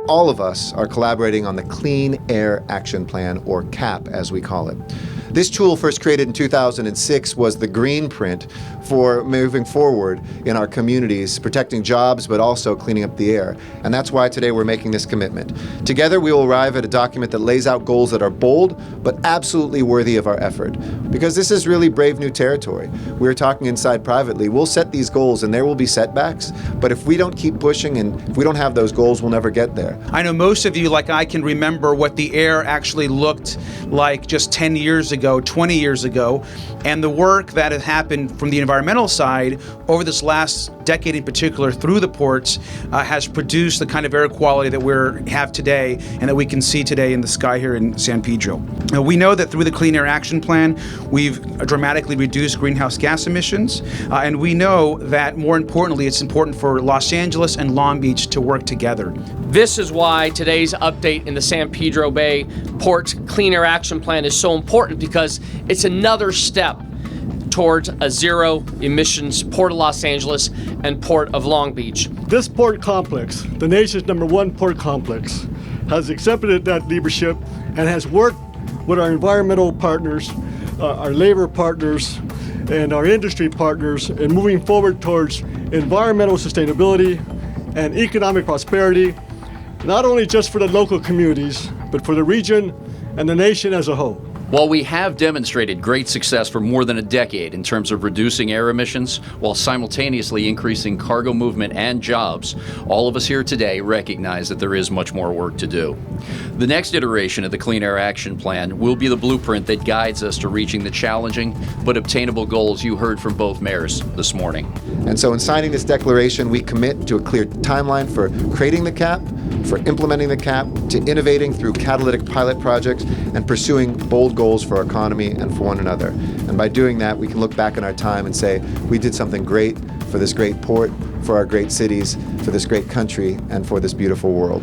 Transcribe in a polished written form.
all of us are collaborating on the Clean Air Action Plan, or CAP as we call it. This tool, first created in 2006, was the green print for moving forward in our communities, protecting jobs, but also cleaning up the air. And that's why today we're making this commitment. Together we will arrive at a document that lays out goals that are bold, but absolutely worthy of our effort. Because this is really brave new territory. We're talking inside privately. We'll set these goals and there will be setbacks, but if we don't keep pushing and if we don't have those goals, we'll never get there. I know most of you, like I, can remember what the air actually looked like just 10 years ago, 20 years ago, and the work that has happened from the environmental side over this last decade in particular through the ports has produced the kind of air quality that we have today and that we can see today in the sky here in San Pedro. Now, we know that through the Clean Air Action Plan, we've dramatically reduced greenhouse gas emissions, and we know that more importantly, it's important for Los Angeles and Long Beach to work together. This is why today's update in the San Pedro Bay Port Clean Air Action Plan is so important, because it's another step towards a zero emissions Port of Los Angeles and Port of Long Beach. This port complex, the nation's #1 port complex, has accepted that leadership and has worked with our environmental partners, our labor partners, and our industry partners in moving forward towards environmental sustainability and economic prosperity, not only just for the local communities, but for the region and the nation as a whole. While we have demonstrated great success for more than a decade in terms of reducing air emissions while simultaneously increasing cargo movement and jobs, all of us here today recognize that there is much more work to do. The next iteration of the Clean Air Action Plan will be the blueprint that guides us to reaching the challenging but obtainable goals you heard from both mayors this morning. And so in signing this declaration, we commit to a clear timeline for creating the CAP, for implementing the CAP, to innovating through catalytic pilot projects, and pursuing bold goals for our economy and for one another. And by doing that, we can look back on our time and say, we did something great for this great port, for our great cities, for this great country, and for this beautiful world.